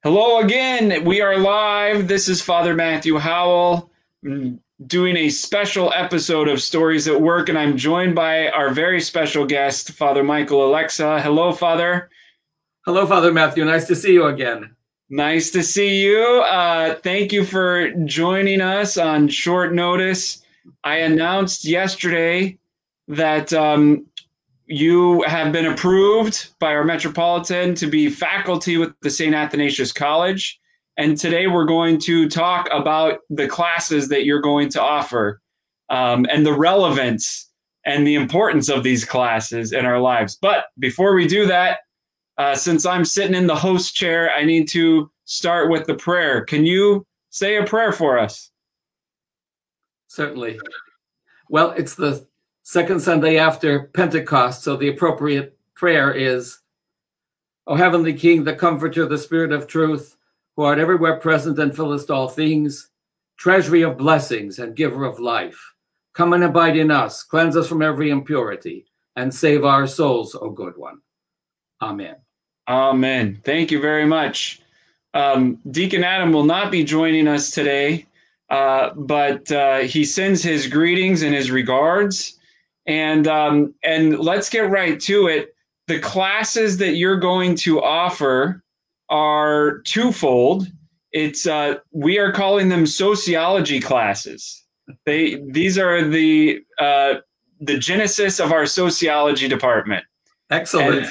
Hello again. We are live. This is Father Matthew Howell doing a special episode of Stories at Work, and I'm joined by our very special guest, Father Michael Oleksa. Hello, Father. Hello, Father Matthew. Nice to see you again. Nice to see you. Thank you for joining us on short notice. I announced yesterday that you have been approved by our Metropolitan to be faculty with the St. Athanasius College. And today we're going to talk about the classes that you're going to offer and the relevance and the importance of these classes in our lives. But before we do that, since I'm sitting in the host chair, I need to start with the prayer. Can you say a prayer for us? Certainly. Well, it's the second Sunday after Pentecost, so the appropriate prayer is, O Heavenly King, the Comforter, the Spirit of Truth, who art everywhere present and fillest all things, treasury of blessings and giver of life, come and abide in us, cleanse us from every impurity, and save our souls, O Good One. Amen. Amen. Thank you very much. Deacon Adam will not be joining us today, but he sends his greetings and his regards. And let's get right to it. The classes that you're going to offer are twofold. It's we are calling them sociology classes. These are the genesis of our sociology department. Excellent.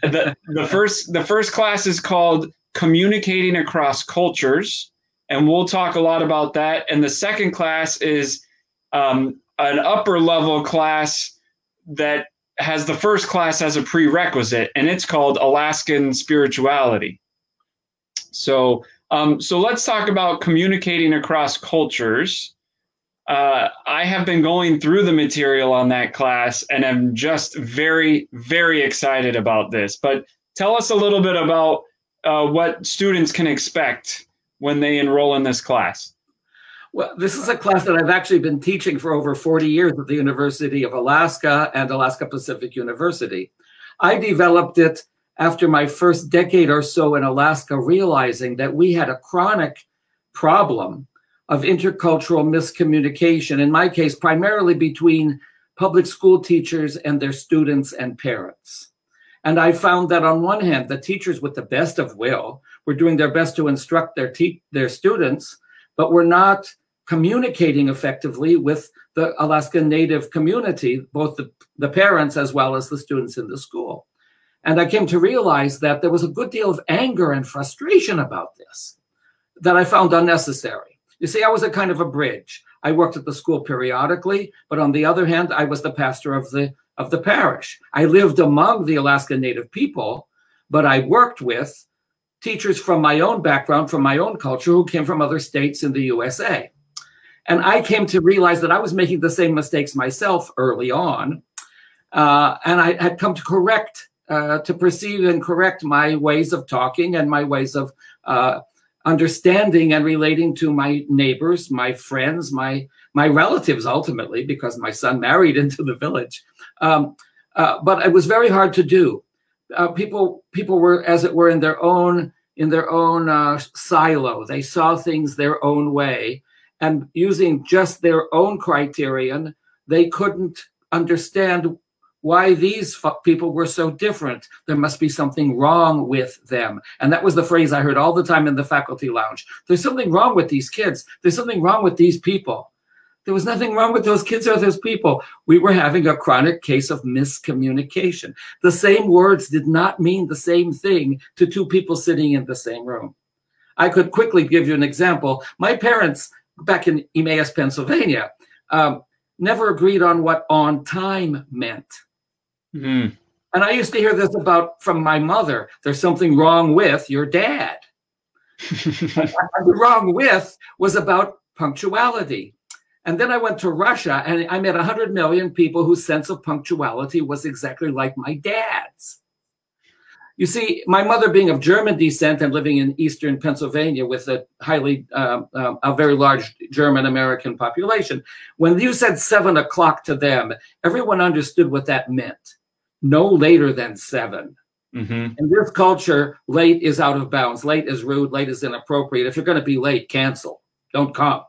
And the first class is called Communicating Across Cultures, and we'll talk a lot about that. And the second class is an upper level class that has the first class as a prerequisite, and it's called Alaskan Spirituality. So let's talk about communicating across cultures. I have been going through the material on that class, and I'm just very, very excited about this. But tell us a little bit about what students can expect when they enroll in this class. Well, this is a class that I've actually been teaching for over 40 years at the University of Alaska and Alaska Pacific University. I developed it after my first decade or so in Alaska, realizing that we had a chronic problem of intercultural miscommunication, in my case, primarily between public school teachers and their students and parents. And I found that on one hand, the teachers with the best of will were doing their best to instruct their students, but were not communicating effectively with the Alaskan Native community, both the parents as well as the students in the school. And I came to realize that there was a good deal of anger and frustration about this that I found unnecessary. You see, I was a kind of a bridge. I worked at the school periodically, but on the other hand, I was the pastor of the parish. I lived among the Alaskan Native people, but I worked with teachers from my own background, from my own culture, who came from other states in the USA. And I came to realize that I was making the same mistakes myself early on. And I had come to perceive and correct my ways of talking and my ways of understanding and relating to my neighbors, my friends, my relatives, ultimately, because my son married into the village. But it was very hard to do. People were, as it were, in their own silo. They saw things their own way, and using just their own criterion, they couldn't understand why these people were so different. There must be something wrong with them. And that was the phrase I heard all the time in the faculty lounge. There's something wrong with these kids. There's something wrong with these people. There was nothing wrong with those kids or those people. We were having a chronic case of miscommunication. The same words did not mean the same thing to two people sitting in the same room. I could quickly give you an example. My parents, back in Emmaus, Pennsylvania, never agreed on what on time meant. Mm. And I used to hear this from my mother. There's something wrong with your dad. The wrong with was about punctuality. And then I went to Russia and I met 100 million people whose sense of punctuality was exactly like my dad's. You see, my mother being of German descent and living in eastern Pennsylvania with a very large German-American population, when you said 7 o'clock to them, everyone understood what that meant. No later than 7. Mm-hmm. In this culture, late is out of bounds. Late is rude. Late is inappropriate. If you're going to be late, cancel. Don't come.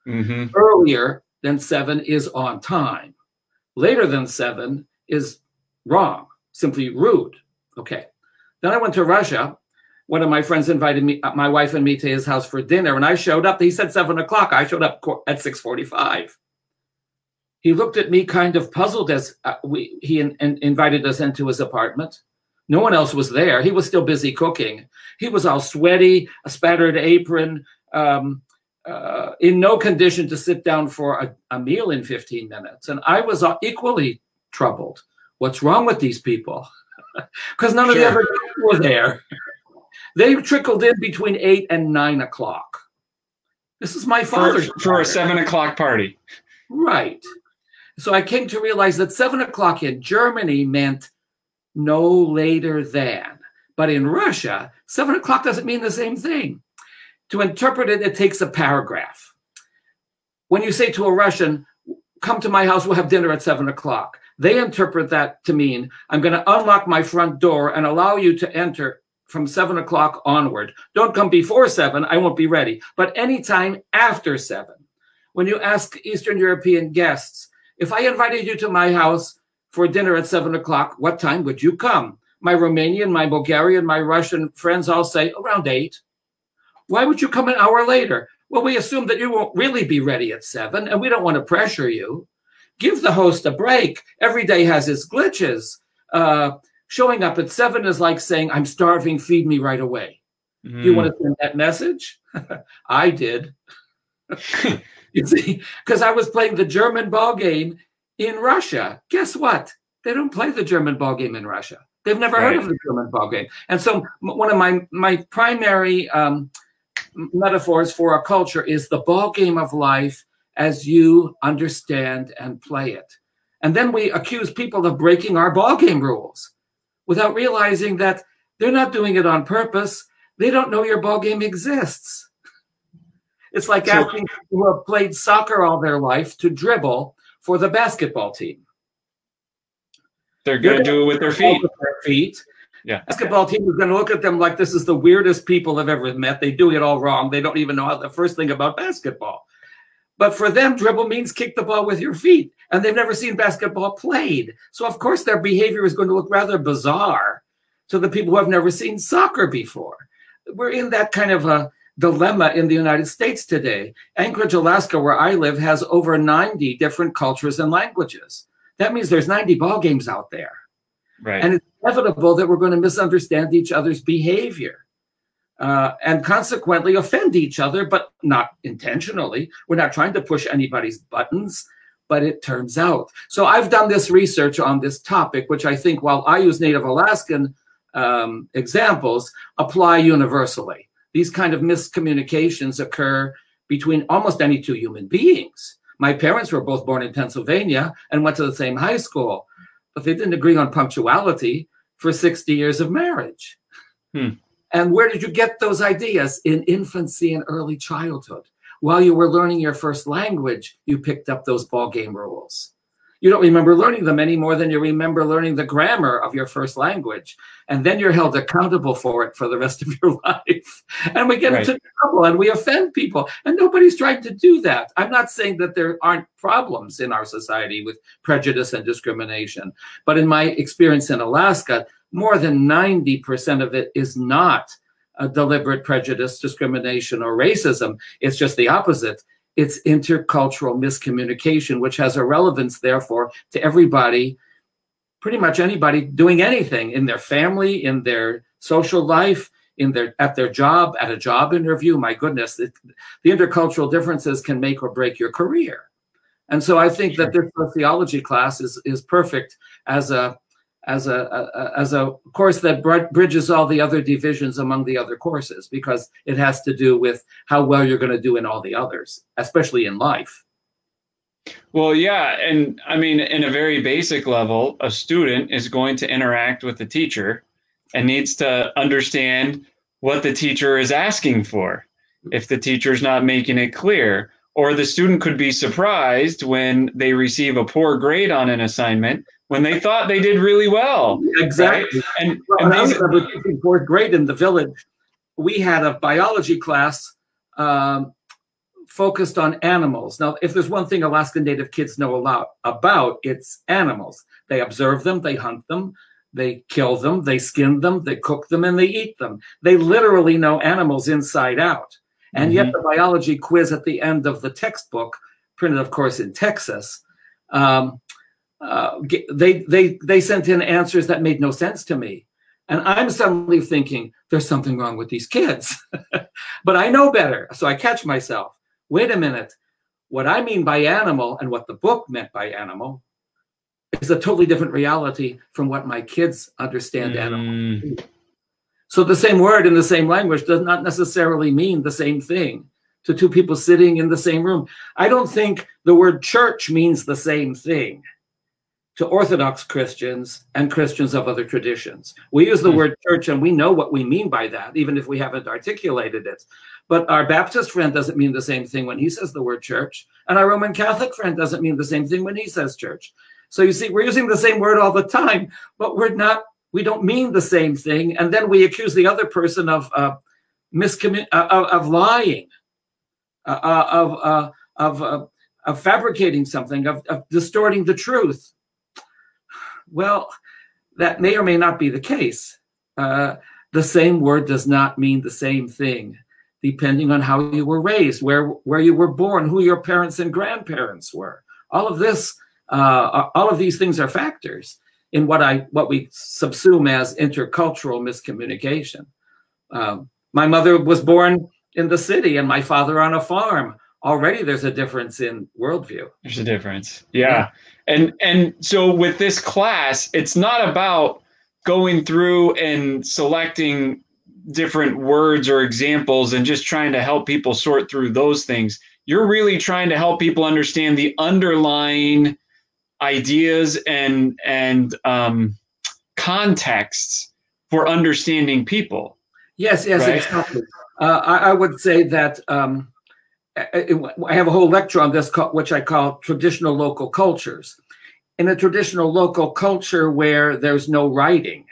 Mm-hmm. Earlier than 7 is on time. Later than 7 is wrong, simply rude. Okay. Then I went to Russia. One of my friends invited me, my wife and me, to his house for dinner, and I showed up. He said 7 o'clock. I showed up at 6:45. He looked at me kind of puzzled as he invited us into his apartment. No one else was there. He was still busy cooking. He was all sweaty, a spattered apron, in no condition to sit down for a meal in 15 minutes. And I was equally troubled. What's wrong with these people? Because none of the other people were there. They trickled in between 8 and 9 o'clock. This is my father's for a 7 o'clock party. Right. So I came to realize that 7 o'clock in Germany meant no later than. But in Russia, 7 o'clock doesn't mean the same thing. To interpret it, it takes a paragraph. When you say to a Russian, come to my house, we'll have dinner at 7 o'clock, they interpret that to mean, I'm going to unlock my front door and allow you to enter from 7 o'clock onward. Don't come before 7, I won't be ready. But anytime after 7. When you ask Eastern European guests, if I invited you to my house for dinner at 7 o'clock, what time would you come? My Romanian, my Bulgarian, my Russian friends all say around 8. Why would you come an hour later? Well, we assume that you won't really be ready at 7, and we don't want to pressure you. Give the host a break. Every day has its glitches. Showing up at 7 is like saying, I'm starving, feed me right away. Do you want to send that message? I did. You see, because I was playing the German ball game in Russia. Guess what? They don't play the German ball game in Russia. They've never heard of the German ball game. And so one of my primary metaphors for a culture is the ball game of life as you understand and play it. And then we accuse people of breaking our ball game rules without realizing that they're not doing it on purpose. They don't know your ball game exists. It's like asking people who have played soccer all their life to dribble for the basketball team. They're going to do it with their feet. Yeah. Basketball team is going to look at them like this is the weirdest people I've ever met. They do it all wrong. They don't even know how the first thing about basketball. But for them, dribble means kick the ball with your feet. And they've never seen basketball played. So, of course, their behavior is going to look rather bizarre to the people who have never seen soccer before. We're in that kind of a dilemma in the United States today. Anchorage, Alaska, where I live, has over 90 different cultures and languages. That means there's 90 ball games out there. Right. And it's inevitable that we're going to misunderstand each other's behavior and consequently offend each other, but not intentionally. We're not trying to push anybody's buttons, but it turns out. So I've done this research on this topic, which I think, while I use Native Alaskan examples, apply universally. These kind of miscommunications occur between almost any two human beings. My parents were both born in Pennsylvania and went to the same high school, but they didn't agree on punctuality for 60 years of marriage. And where did you get those ideas? In infancy and early childhood. While you were learning your first language, you picked up those ball game rules. You don't remember learning them any more than you remember learning the grammar of your first language. And then you're held accountable for it for the rest of your life. And we get into trouble and we offend people. And nobody's trying to do that. I'm not saying that there aren't problems in our society with prejudice and discrimination. But in my experience in Alaska, more than 90% of it is not a deliberate prejudice, discrimination, or racism. It's just the opposite. It's intercultural miscommunication, which has a relevance, therefore, to everybody, pretty much anybody doing anything in their family, in their social life, at their job, at a job interview. My goodness, the intercultural differences can make or break your career. And so I think that this sociology class is perfect as a course that bridges all the other divisions among the other courses, because it has to do with how well you're going to do in all the others, especially in life. Well, yeah. And I mean, in a very basic level, a student is going to interact with the teacher and needs to understand what the teacher is asking for. If the teacher's not making it clear, Or the student could be surprised when they receive a poor grade on an assignment when they thought they did really well. Exactly. Right? And I remember teaching fourth grade in the village. We had a biology class focused on animals. Now, if there's one thing Alaskan Native kids know a lot about, it's animals. They observe them, they hunt them, they kill them, they skin them, they cook them, and they eat them. They literally know animals inside out. And yet the biology quiz at the end of the textbook, printed, of course, in Texas, they sent in answers that made no sense to me. And I'm suddenly thinking, there's something wrong with these kids. But I know better, so I catch myself. Wait a minute. What I mean by animal and what the book meant by animal is a totally different reality from what my kids understand animal. So the same word in the same language does not necessarily mean the same thing to two people sitting in the same room. I don't think the word church means the same thing to Orthodox Christians and Christians of other traditions. We use the word church and we know what we mean by that, even if we haven't articulated it. But our Baptist friend doesn't mean the same thing when he says the word church. And our Roman Catholic friend doesn't mean the same thing when he says church. So you see, we're using the same word all the time, but we don't mean the same thing. And then we accuse the other person of lying, of fabricating something, of distorting the truth. Well, that may or may not be the case. The same word does not mean the same thing, depending on how you were raised, where you were born, who your parents and grandparents were. All of these things are factors in what we subsume as intercultural miscommunication. My mother was born in the city and my father on a farm. Already there's a difference in worldview. There's a difference. Yeah. And so with this class, it's not about going through and selecting different words or examples and just trying to help people sort through those things. You're really trying to help people understand the underlying ideas and contexts for understanding people. Yes, right? Exactly. I would say that I have a whole lecture on this, which I call traditional local cultures. In a traditional local culture where there's no writing,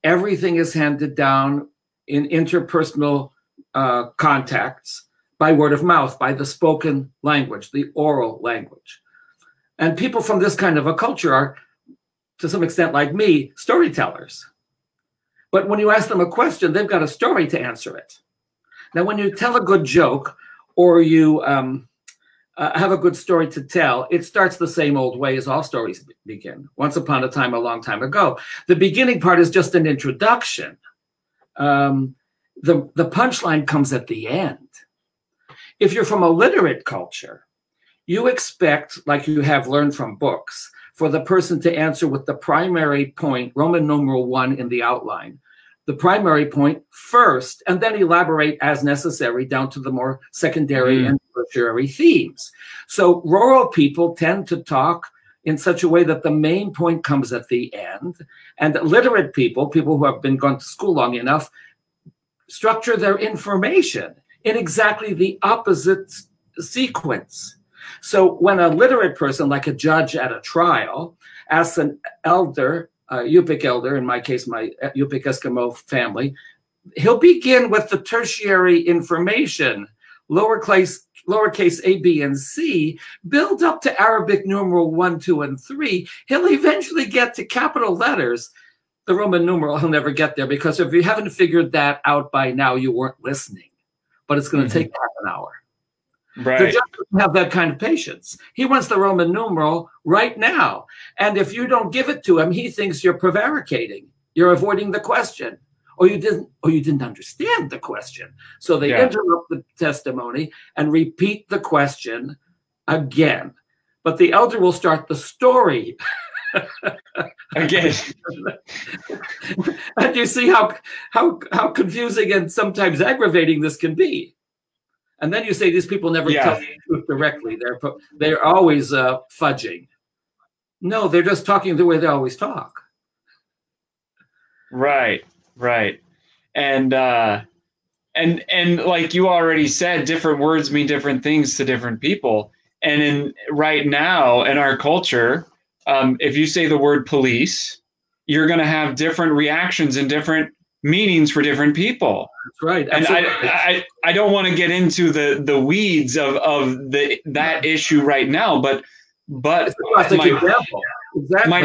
everything is handed down in interpersonal contacts by word of mouth, by the spoken language, the oral language. And people from this kind of a culture are, to some extent like me, storytellers. But when you ask them a question, they've got a story to answer it. Now, when you tell a good joke or you have a good story to tell, it starts the same old way as all stories begin. Once upon a time, a long time ago. The beginning part is just an introduction. The punchline comes at the end. If you're from a literate culture, you expect, like you have learned from books, for the person to answer with the primary point, Roman numeral 1 in the outline, the primary point first, and then elaborate as necessary down to the more secondary and tertiary themes. So rural people tend to talk in such a way that the main point comes at the end, and literate people who have been gone to school long enough, structure their information in exactly the opposite sequence. So when a literate person, like a judge at a trial, asks an elder, Yupik elder, in my case, my Yupik Eskimo family, he'll begin with the tertiary information, lowercase a, b, and c, build up to Arabic numeral 1, 2, and 3. He'll eventually get to capital letters. The Roman numeral, he'll never get there, because if you haven't figured that out by now, you weren't listening. But it's going to take half an hour. Right. The judge doesn't have that kind of patience. He wants the Roman numeral right now. And if you don't give it to him, he thinks you're prevaricating. You're avoiding the question. Or you didn't understand the question. So they interrupt the testimony and repeat the question again. But the elder will start the story again. And you see how confusing and sometimes aggravating this can be. And then you say these people never tell the truth directly. They're always fudging. No, they're just talking the way they always talk. Right. And And like you already said, different words mean different things to different people. And right now in our culture, if you say the word police, you're going to have different reactions and different meanings for different people. That's right. And I don't want to get into the weeds of that issue right now, but my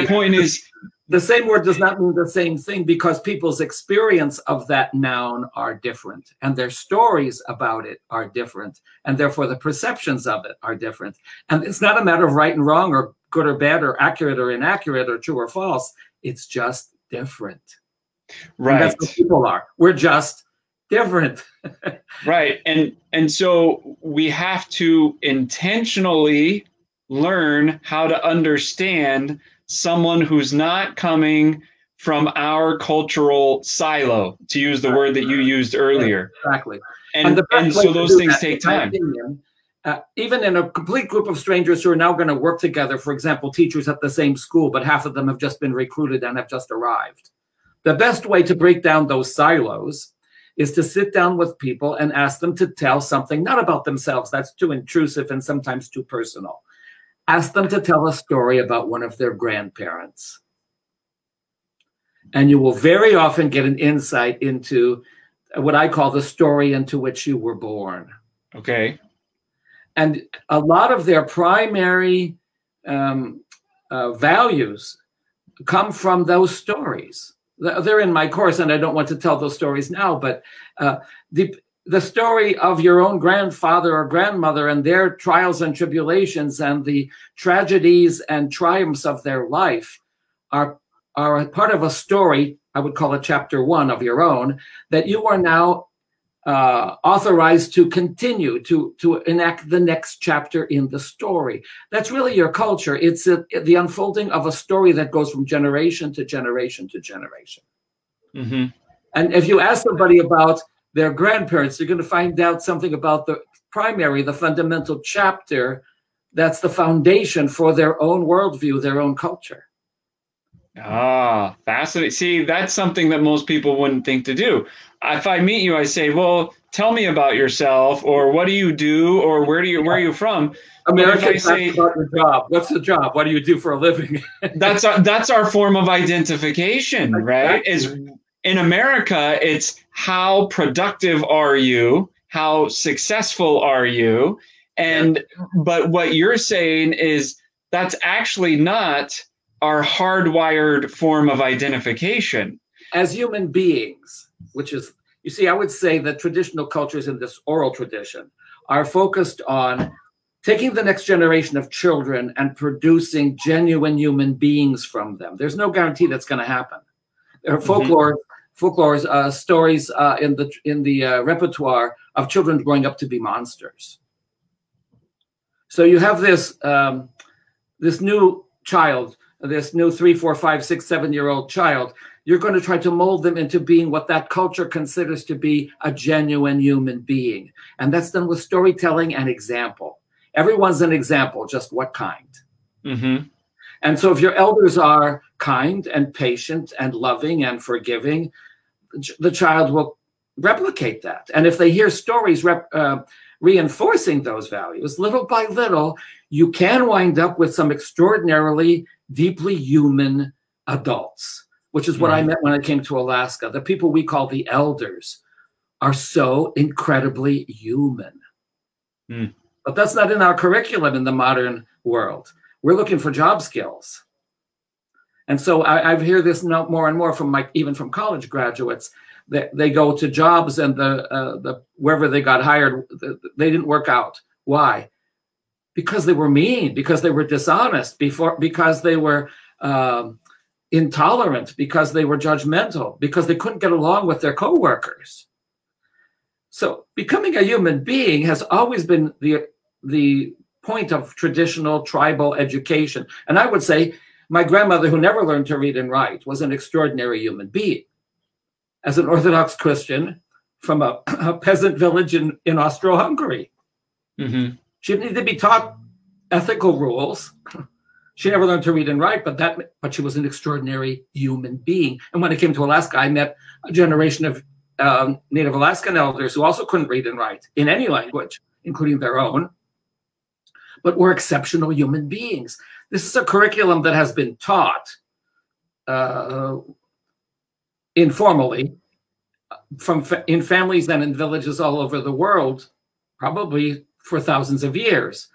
point is, the same word does not mean the same thing because people's experience of that noun are different and their stories about it are different. And therefore the perceptions of it are different. And it's not a matter of right and wrong or good or bad or accurate or inaccurate or true or false. It's just different. Right. And that's what people are. We're just different. Right. And so we have to intentionally learn how to understand someone who's not coming from our cultural silo, to use the word that you used earlier. Exactly. And so those things take time. Even in a complete group of strangers who are now going to work together, for example, teachers at the same school, but half of them have just been recruited and have just arrived. The best way to break down those silos is to sit down with people and ask them to tell something, not about themselves. That's too intrusive and sometimes too personal. Ask them to tell a story about one of their grandparents. And you will very often get an insight into what I call the story into which you were born. Okay. And a lot of their primary values come from those stories. They're in my course, and I don't want to tell those stories now, but the story of your own grandfather or grandmother and their trials and tribulations and the tragedies and triumphs of their life are a part of a story, I would call it chapter 1 of your own, that you are now authorized to continue to enact the next chapter in the story. That's really your culture. It's the unfolding of a story that goes from generation to generation to generation. Mm-hmm. And if you ask somebody about their grandparents, you're going to find out something about the fundamental chapter that's the foundation for their own worldview, their own culture. Ah, fascinating. See, that's something that most people wouldn't think to do. If I meet you, I say, well, tell me about yourself, or what do you do, or where are you from? Americans ask about your job. What's the job? What do you do for a living? that's our form of identification, right? Is in America, it's how productive are you? How successful are you? And but what you're saying is that's actually not our hardwired form of identification. As human beings, which is, you see, I would say that traditional cultures in this oral tradition are focused on taking the next generation of children and producing genuine human beings from them. There's no guarantee that's going to happen. There are folklore stories in the repertoire of children growing up to be monsters. So you have this this new child, this new 3, 4, 5, 6, 7-year-old child. You're going to try to mold them into being what that culture considers to be a genuine human being, and that's done with storytelling and example. Everyone's an example, just what kind. Mm-hmm. And so if your elders are kind and patient and loving and forgiving, the child will replicate that. And if they hear stories reinforcing those values, little by little, you can wind up with some extraordinarily deeply human adults, which is what I meant when I came to Alaska. The people we call the elders are so incredibly human. Mm. But that's not in our curriculum in the modern world. We're looking for job skills. And so I hear this more and more from even from college graduates. They go to jobs and the wherever they got hired, they didn't work out. Why? Because they were mean, because they were dishonest, because they were intolerant, because they were judgmental, because they couldn't get along with their coworkers. So becoming a human being has always been the point of traditional tribal education. And I would say my grandmother, who never learned to read and write, was an extraordinary human being. As an Orthodox Christian from a peasant village in Austro-Hungary. Mm-hmm. She didn't need to be taught ethical rules. She never learned to read and write, but she was an extraordinary human being. And when I came to Alaska, I met a generation of Native Alaskan elders who also couldn't read and write in any language, including their own, but were exceptional human beings. This is a curriculum that has been taught informally in families and in villages all over the world, probably for thousands of years.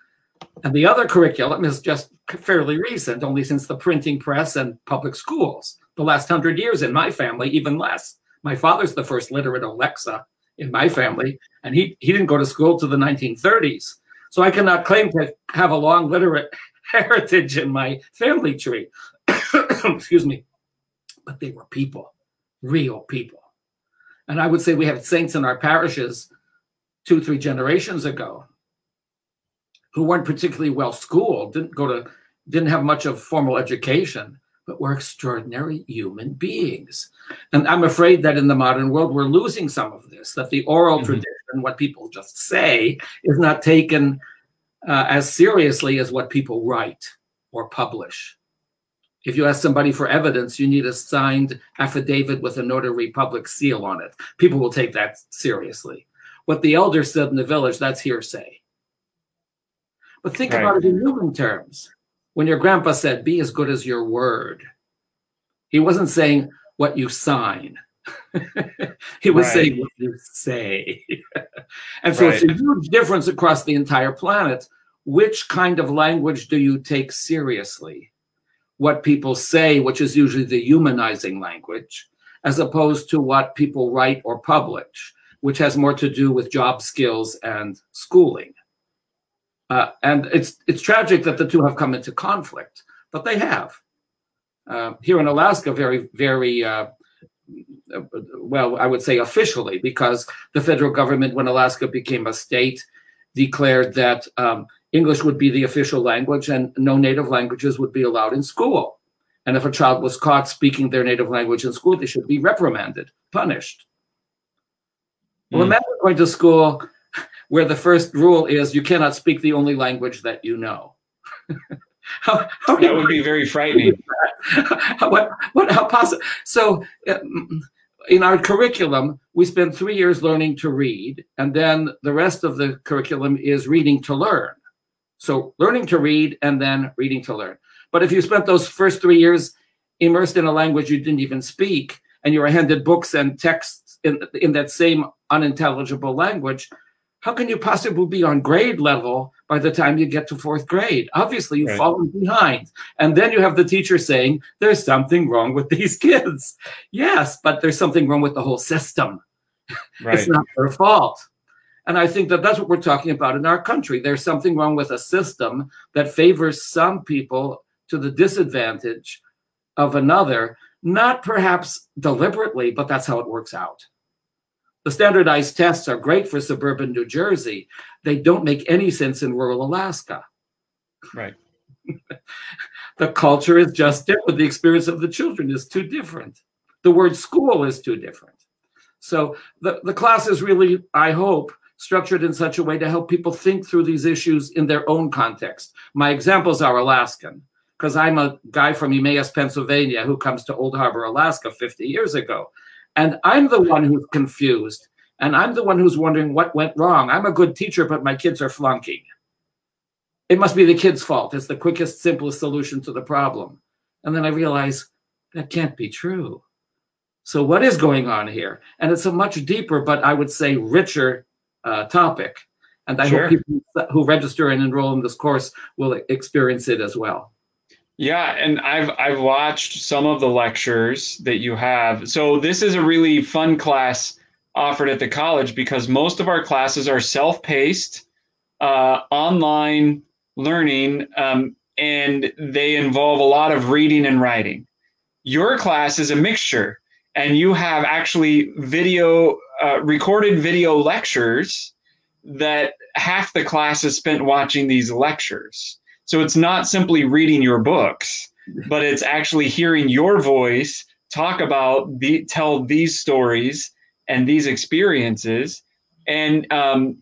And the other curriculum is just fairly recent, only since the printing press and public schools. The last 100 years in my family, even less. My father's the first literate Oleksa in my family, and he didn't go to school till the 1930s. So I cannot claim to have a long literate heritage in my family tree. Excuse me. But they were people, real people. And I would say we have saints in our parishes 2-3 generations ago who weren't particularly well schooled, didn't have much of formal education, but were extraordinary human beings. And I'm afraid that in the modern world, we're losing some of this, that the oral tradition, what people just say, is not taken as seriously as what people write or publish. If you ask somebody for evidence, you need a signed affidavit with a notary public seal on it. People will take that seriously. What the elders said in the village, that's hearsay. But think about it in human terms. When your grandpa said, be as good as your word, he wasn't saying what you sign. He was saying what you say. And so it's a huge difference across the entire planet. Which kind of language do you take seriously? What people say, which is usually the humanizing language, as opposed to what people write or publish, which has more to do with job skills and schooling. And it's tragic that the two have come into conflict, but they have. Here in Alaska, very, very, well, I would say officially, because the federal government, when Alaska became a state, declared that English would be the official language and no native languages would be allowed in school. And if a child was caught speaking their native language in school, they should be reprimanded, punished. Well, imagine going to school where the first rule is you cannot speak the only language that you know. How that would be very frightening. How possible? So in our curriculum, we spend 3 years learning to read, and then the rest of the curriculum is reading to learn. So learning to read and then reading to learn. But if you spent those first 3 years immersed in a language you didn't even speak, and you were handed books and texts in that same unintelligible language, how can you possibly be on grade level by the time you get to 4th grade? Obviously, you've fallen behind. And then you have the teacher saying, there's something wrong with these kids. Yes, but there's something wrong with the whole system. It's not their fault. And I think that that's what we're talking about in our country. There's something wrong with a system that favors some people to the disadvantage of another, not perhaps deliberately, but that's how it works out. The standardized tests are great for suburban New Jersey. They don't make any sense in rural Alaska. Right. The culture is just different. The experience of the children is too different. The word school is too different. So the class is really, I hope, structured in such a way to help people think through these issues in their own context. My examples are Alaskan, because I'm a guy from Emmaus, Pennsylvania, who comes to Old Harbor, Alaska 50 years ago. And I'm the one who's confused. And I'm the one who's wondering what went wrong. I'm a good teacher, but my kids are flunking. It must be the kids' fault. It's the quickest, simplest solution to the problem. And then I realize that can't be true. So what is going on here? And it's a much deeper, but I would say richer topic. And I hope people who register and enroll in this course will experience it as well. Yeah, and I've watched some of the lectures that you have. So this is a really fun class offered at the college because most of our classes are self-paced, online learning, and they involve a lot of reading and writing. Your class is a mixture, and you have actually recorded video lectures that half the class is spent watching these lectures. So it's not simply reading your books, but it's actually hearing your voice tell these stories and these experiences. And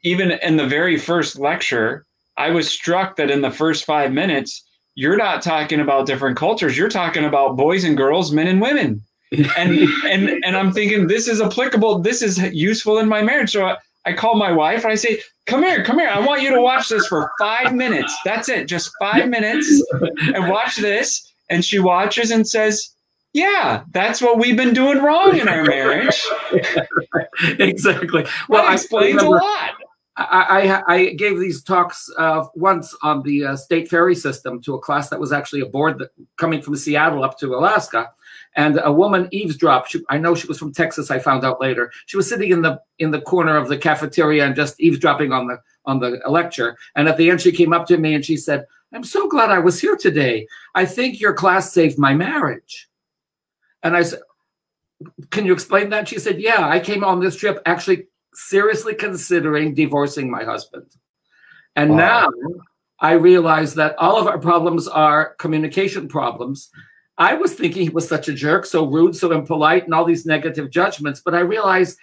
even in the very first lecture, I was struck that in the first 5 minutes, you're not talking about different cultures. You're talking about boys and girls, men and women. And I'm thinking, this is applicable. This is useful in my marriage. So I call my wife and I say, come here. I want you to watch this for 5 minutes. That's it. Just 5 minutes and watch this. And she watches and says, yeah, that's what we've been doing wrong in our marriage. Exactly. Well, that explains a lot. I gave these talks once on the state ferry system to a class that was actually aboard coming from Seattle up to Alaska. And a woman eavesdropped. I know she was from Texas. I found out later. She was sitting in the corner of the cafeteria and just eavesdropping on the lecture. And at the end, she came up to me and she said, "I'm so glad I was here today. I think your class saved my marriage." And I said, "Can you explain that?" She said, "Yeah, I came on this trip actually seriously considering divorcing my husband. And now I realize that all of our problems are communication problems. I was thinking he was such a jerk, so rude, so impolite, and all these negative judgments. But I realize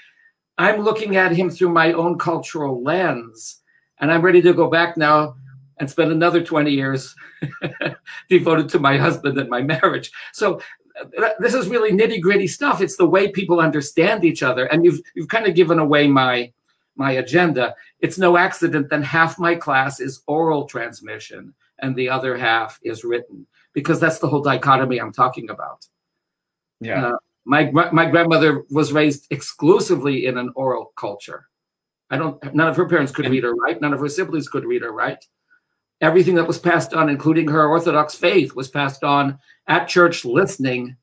I'm looking at him through my own cultural lens. And I'm ready to go back now and spend another 20 years devoted to my husband and my marriage." So this is really nitty-gritty stuff. It's the way people understand each other. And you've kind of given away my agenda. It's no accident that half my class is oral transmission and the other half is written, because that's the whole dichotomy I'm talking about. Yeah. My grandmother was raised exclusively in an oral culture. None of her parents could read or write. None of her siblings could read or write. Everything that was passed on, including her Orthodox faith, was passed on at church, listening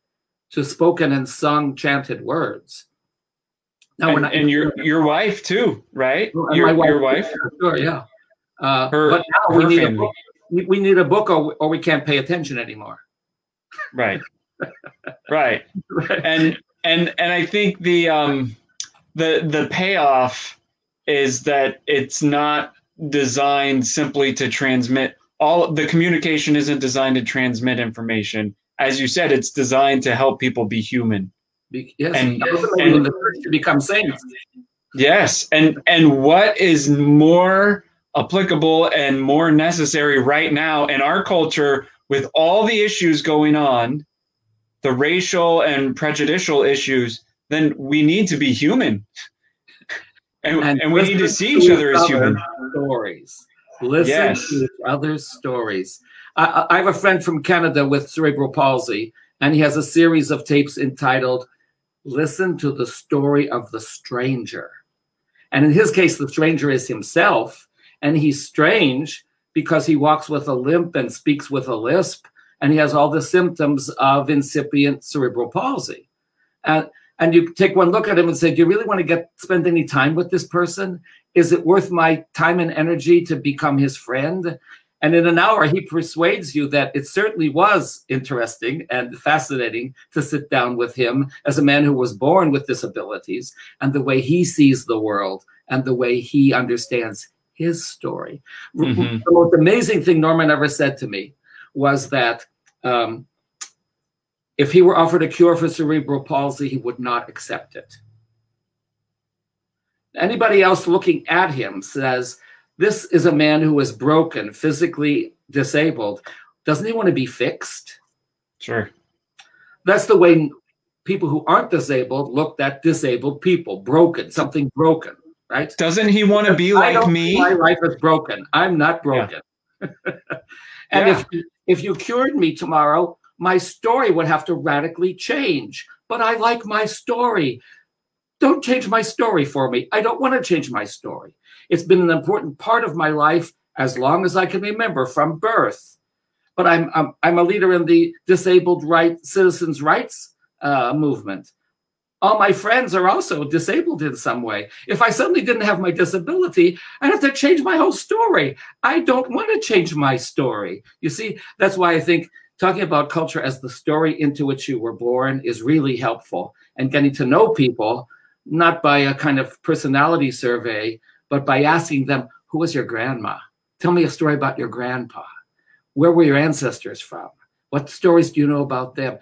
to spoken and sung chanted words. Now, and your wife too, right? Your wife, sure, yeah. But now we need a book, or we can't pay attention anymore. Right, right. And I think the payoff is that it's not designed simply to transmit. All the communication isn't designed to transmit information. As you said, it's designed to help people be human. Yes, and to become saints. Yes, and what is more applicable and more necessary right now in our culture, with all the issues going on, the racial and prejudicial issues, then we need to be human. And we need to see each other as human. Stories. Listen to each other's stories. I have a friend from Canada with cerebral palsy, and he has a series of tapes entitled "Listen to the Story of the Stranger." And in his case, the stranger is himself, and he's strange because he walks with a limp and speaks with a lisp, and he has all the symptoms of incipient cerebral palsy. And you take one look at him and say, "Do you really want to spend any time with this person? Is it worth my time and energy to become his friend?" And in an hour, he persuades you that it certainly was interesting and fascinating to sit down with him as a man who was born with disabilities, and the way he sees the world and the way he understands his story. Mm-hmm. The most amazing thing Norman ever said to me was that if he were offered a cure for cerebral palsy, he would not accept it. Anybody else looking at him says, "This is a man who is broken, physically disabled. Doesn't he want to be fixed?" Sure. That's the way people who aren't disabled looked at disabled people, broken, something broken, right? Doesn't he want to be like me? My life is broken. I'm not broken. Yeah. And if you cured me tomorrow, my story would have to radically change. But I like my story. Don't change my story for me. I don't want to change my story. It's been an important part of my life as long as I can remember, from birth. But I'm a leader in the disabled citizens' rights movement. All my friends are also disabled in some way. If I suddenly didn't have my disability, I'd have to change my whole story. I don't want to change my story. You see, that's why I think talking about culture as the story into which you were born is really helpful, and getting to know people, not by a kind of personality survey, but by asking them, "Who was your grandma? Tell me a story about your grandpa. Where were your ancestors from? What stories do you know about them?"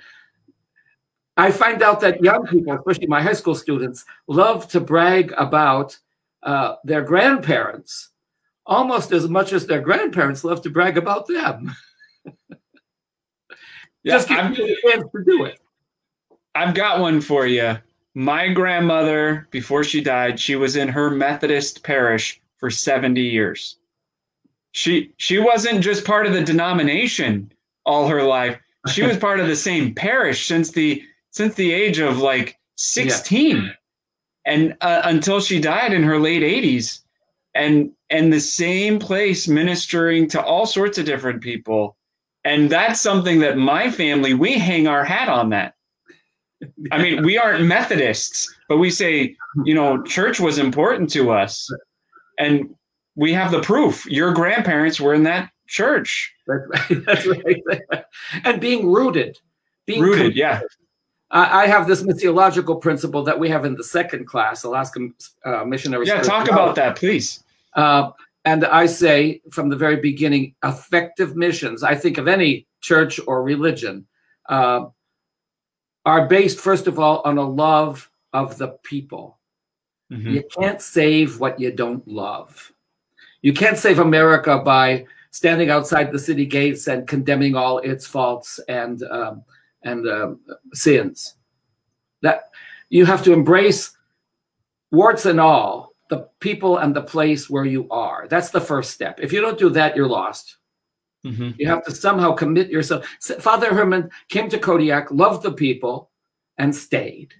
I find out that young people, especially my high school students, love to brag about their grandparents almost as much as their grandparents love to brag about them. Just give me the chance to do it. I've got one for you. My grandmother, before she died, she was in her Methodist parish for 70 years. She wasn't just part of the denomination all her life. She was part of the same parish since the age of like 16, yeah. And until she died in her late 80s, and the same place ministering to all sorts of different people. And that's something that my family, we hang our hat on that. I mean, we aren't Methodists, but we say, church was important to us. And we have the proof. Your grandparents were in that church. That's right. And being rooted. Rooted, yeah. I have this missiological principle that we have in the second class, Alaskan missionaries. Yeah, talk about that, please. And I say from the very beginning, effective missions, I think of any church or religion, are based, first of all, on a love of the people. Mm-hmm. You can't save what you don't love. You can't save America by standing outside the city gates and condemning all its faults and sins. That you have to embrace, warts and all, the people and the place where you are. That's the first step. If you don't do that, you're lost. Mm-hmm. You have to somehow commit yourself. Father Herman came to Kodiak, loved the people, and stayed.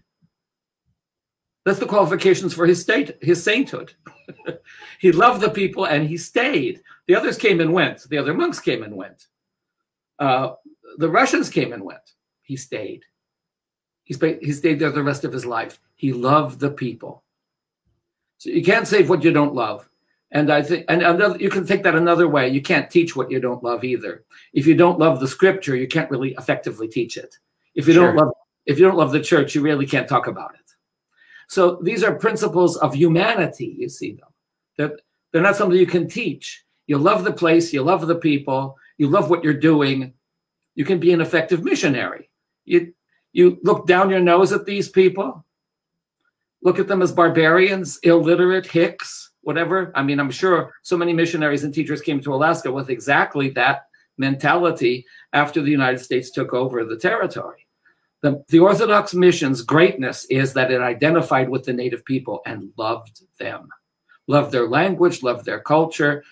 That's the qualifications for his sainthood. He loved the people and he stayed. The others came and went. The other monks came and went. The Russians came and went. He stayed. He stayed there the rest of his life. He loved the people. So you can't save what you don't love. And I think, you can take that another way. You can't teach what you don't love either. If you don't love the scripture, you can't really effectively teach it. If you don't love the church, you really can't talk about it. So these are principles of humanity, you see them. They're not something you can teach. You love the place, you love the people, you love what you're doing. You can be an effective missionary. You look down your nose at these people, look at them as barbarians, illiterate, hicks, whatever. I mean, I'm sure so many missionaries and teachers came to Alaska with exactly that mentality after the United States took over the territory. The Orthodox mission's greatness is that it identified with the native people and loved them, loved their language, loved their culture,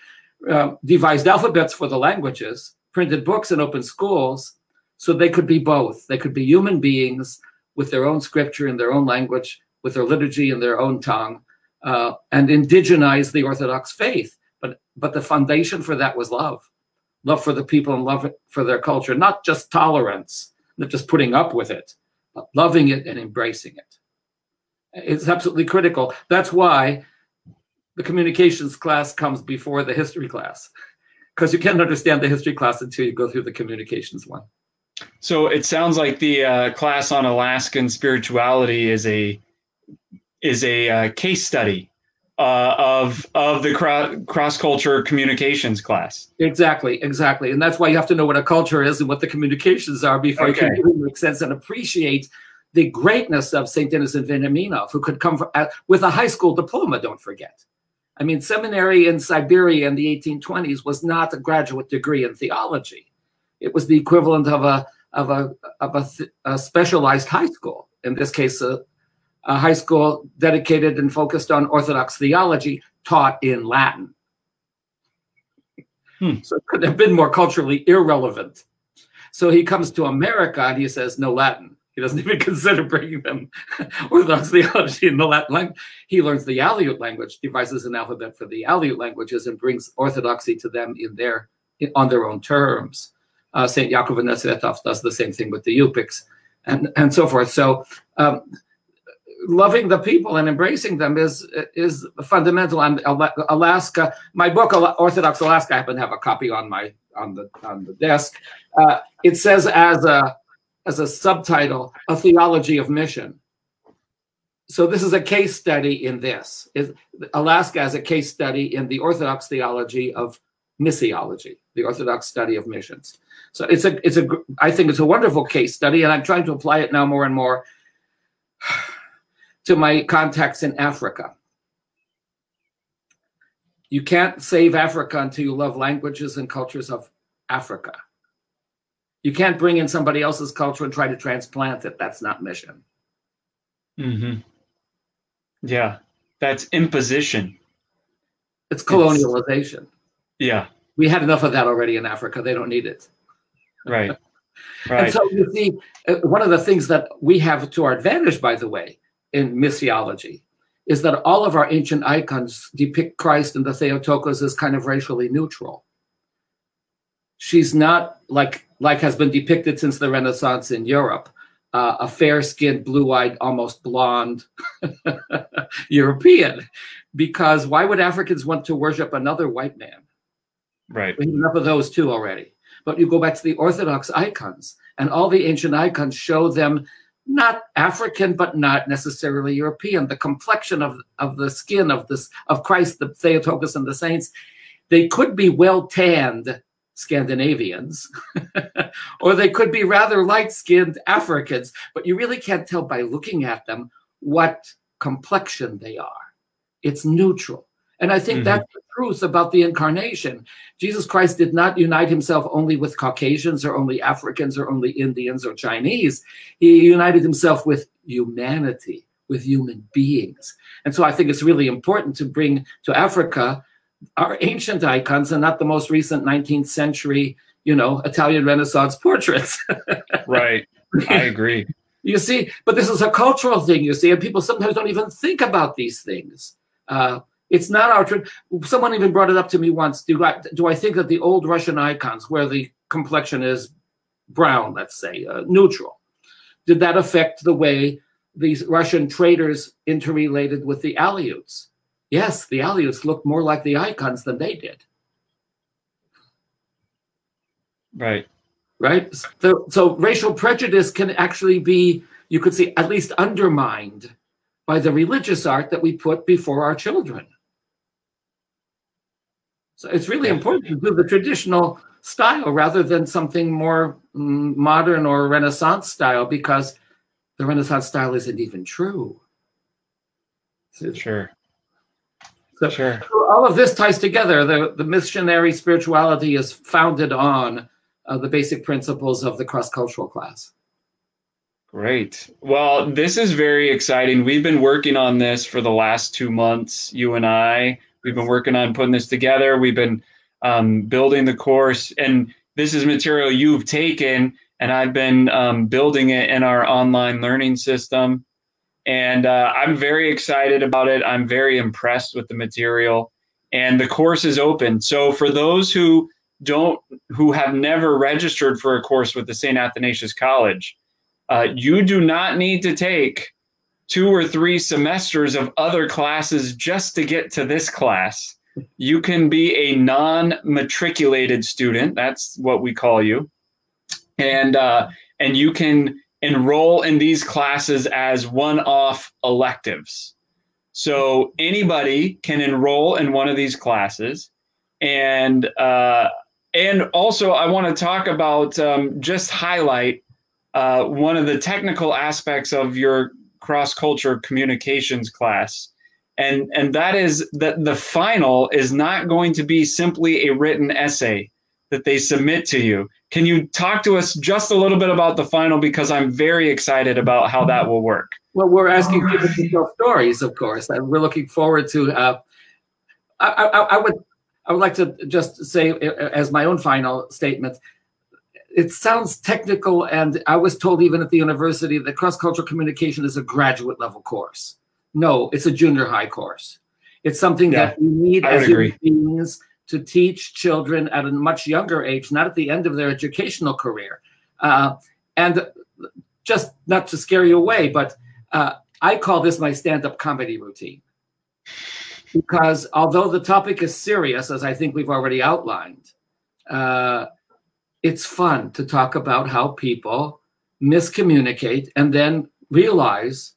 devised alphabets for the languages, printed books and opened schools so they could be both. They could be human beings with their own scripture in their own language, with their liturgy in their own tongue, and indigenize the Orthodox faith. But the foundation for that was love for the people and love for their culture, not just tolerance, not just putting up with it, but loving it and embracing it. It's absolutely critical. That's why the communications class comes before the history class, because you can't understand the history class until you go through the communications one. So it sounds like the class on Alaskan spirituality is a case study of the cross-culture communications class. Exactly. And that's why you have to know what a culture is and what the communications are before you can really make sense and appreciate the greatness of St. Innocent Veniaminov, who could come with a high school diploma, don't forget. I mean, seminary in Siberia in the 1820s was not a graduate degree in theology. It was the equivalent of a specialized high school. In this case, a high school dedicated and focused on Orthodox theology, taught in Latin. So it could have been more culturally irrelevant. So he comes to America and he says, no Latin. He doesn't even consider bringing them Orthodox theology in the Latin language. He learns the Aleut language, devises an alphabet for the Aleut languages, and brings orthodoxy to them on their own terms. St. Yaakov and Nesvetov does the same thing with the Yupiks, and so forth. So loving the people and embracing them is fundamental. And Alaska, my book Orthodox Alaska, I happen to have a copy on the desk. It says as a subtitle, A Theology of Mission. So this is a case study in this. Alaska as a case study in the Orthodox theology of missiology, the Orthodox study of missions. So I think it's a wonderful case study, and I'm trying to apply it now more and more to my contacts in Africa. You can't save Africa until you love languages and cultures of Africa. You can't bring in somebody else's culture and try to transplant it. That's not mission. Mm-hmm. Yeah, that's imposition. It's colonialization. Yeah. We had enough of that already in Africa. They don't need it. Right. And so you see, one of the things that we have to our advantage, by the way, in missiology, is that all of our ancient icons depict Christ and the Theotokos as kind of racially neutral. She's not like has been depicted since the Renaissance in Europe, a fair-skinned, blue-eyed, almost blonde European. Because why would Africans want to worship another white man? Right. We have enough of those too already. But you go back to the Orthodox icons, and all the ancient icons show them not African, but not necessarily European. The complexion of the skin of Christ, the Theotokos, and the saints, they could be well tanned Scandinavians, or they could be rather light-skinned Africans, but you really can't tell by looking at them what complexion they are. It's neutral. And I think that's the truth about the incarnation. Jesus Christ did not unite himself only with Caucasians or only Africans or only Indians or Chinese. He united himself with humanity, with human beings. And so I think it's really important to bring to Africa our ancient icons and not the most recent 19th century, Italian Renaissance portraits. Right. I agree. You see, but this is a cultural thing, you see, and people sometimes don't even think about these things. It's not our. Someone even brought it up to me once. Do I think that the old Russian icons, where the complexion is brown, let's say, neutral, did that affect the way these Russian traders interrelated with the Aleuts? Yes, the Aleuts looked more like the icons than they did. Right. Right. So racial prejudice can actually be, you could say, at least undermined by the religious art that we put before our children. So it's really important to do the traditional style rather than something more modern or Renaissance style, because the Renaissance style isn't even true. Sure. So all of this ties together. The missionary spirituality is founded on the basic principles of the cross-cultural class. Great. Well, this is very exciting. We've been working on this for the last 2 months, you and I. We've been working on putting this together. We've been building the course, and this is material you've taken, and I've been building it in our online learning system. And I'm very excited about it. I'm very impressed with the material, and the course is open. So for those who have never registered for a course with the St. Athanasius College, you do not need to take 2 or 3 semesters of other classes just to get to this class. You can be a non-matriculated student. That's what we call you. And you can enroll in these classes as one-off electives. So anybody can enroll in one of these classes. And also I want to talk about, just highlight one of the technical aspects of your cross-culture communications class. And that is that the final is not going to be simply a written essay that they submit to you. Can you talk to us just a little bit about the final, because I'm very excited about how that will work? Well, we're asking people to tell stories, of course, and we're looking forward to. I would like to just say, as my own final statement, it sounds technical, and I was told even at the university that cross-cultural communication is a graduate level course. No, it's a junior high course. It's something that we need as human beings to teach children at a much younger age, not at the end of their educational career. And just not to scare you away, but I call this my stand-up comedy routine. Because although the topic is serious, as I think we've already outlined, it's fun to talk about how people miscommunicate and then realize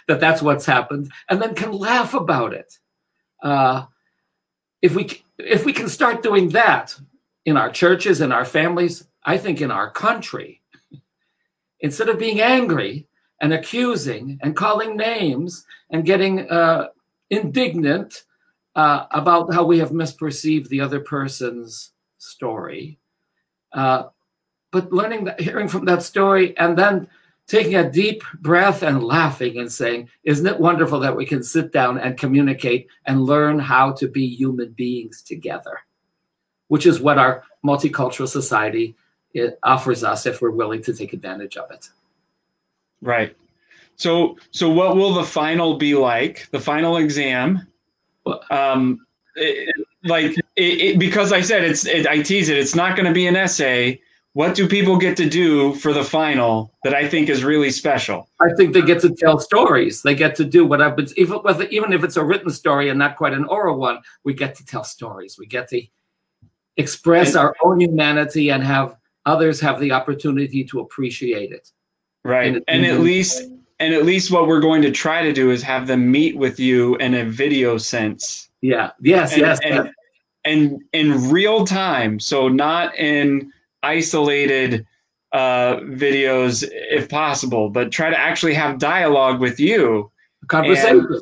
that that's what's happened, and then can laugh about it. If we can start doing that in our churches, in our families, I think in our country, instead of being angry and accusing and calling names and getting indignant about how we have misperceived the other person's story, but learning that, hearing from that story, and then taking a deep breath and laughing and saying, isn't it wonderful that we can sit down and communicate and learn how to be human beings together, which is what our multicultural society offers us if we're willing to take advantage of it. Right. So what will the final be like? The final exam? Because I said I tease it. It's not going to be an essay. What do people get to do for the final that I think is really special? I think they get to tell stories. They get to do what I've been, even if it's a written story and not quite an oral one, we get to tell stories. We get to express our own humanity and have others have the opportunity to appreciate it. Right. And at least what we're going to try to do is have them meet with you in a video sense. Yeah. Yes. And in real time. So not in isolated videos if possible, but try to actually have dialogue with you. Conversation.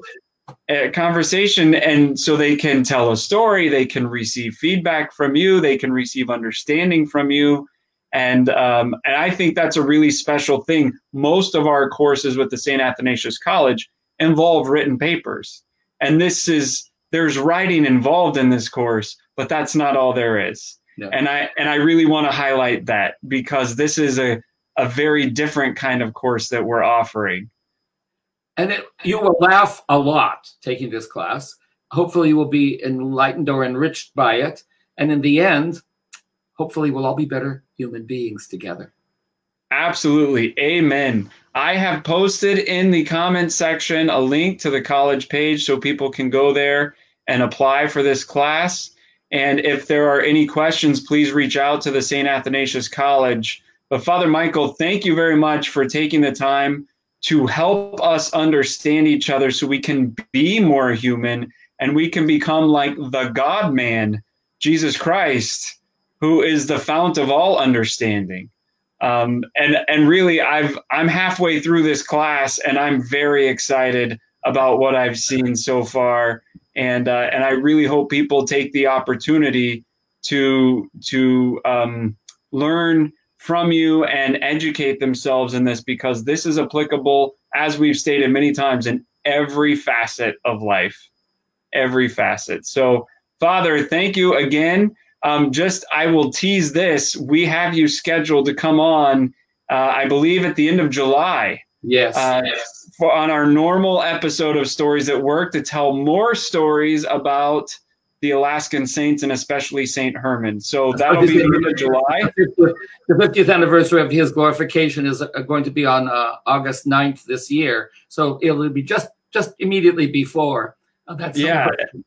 And so they can tell a story, they can receive feedback from you, they can receive understanding from you. And I think that's a really special thing. Most of our courses with the St. Athanasius College involve written papers. And there's writing involved in this course, but that's not all there is. No. And I really want to highlight that, because this is a very different kind of course that we're offering. And you will laugh a lot taking this class. Hopefully you will be enlightened or enriched by it. And in the end, hopefully we'll all be better human beings together. Absolutely. Amen. I have posted in the comment section a link to the college page so people can go there and apply for this class. And if there are any questions, please reach out to the St. Athanasius College. But Father Michael, thank you very much for taking the time to help us understand each other so we can be more human and we can become like the God-man, Jesus Christ, who is the fount of all understanding. And really, I'm halfway through this class, and I'm very excited about what I've seen so far. And I really hope people take the opportunity to learn from you and educate themselves in this, because this is applicable, as we've stated many times, in every facet of life, every facet. So, Father, thank you again. I will tease this. We have you scheduled to come on, I believe, at the end of July. Yes. On our normal episode of Stories at Work, to tell more stories about the Alaskan saints and especially Saint Herman. So that'll be the end of July. The 50th anniversary of his glorification is going to be on August 9th this year. So it'll be just immediately before that celebration.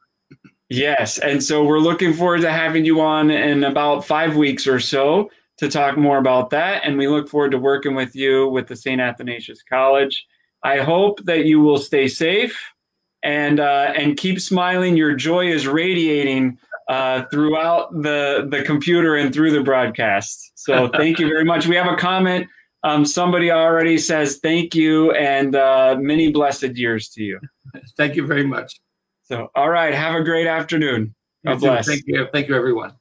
Yes. And so we're looking forward to having you on in about 5 weeks or so to talk more about that. And we look forward to working with you with the St. Athanasius College. I hope that you will stay safe and keep smiling. Your joy is radiating throughout the computer and through the broadcast. So thank you very much. We have a comment. Somebody already says thank you and many blessed years to you. Thank you very much. So, all right. Have a great afternoon. God bless. Thank you. Thank you, everyone.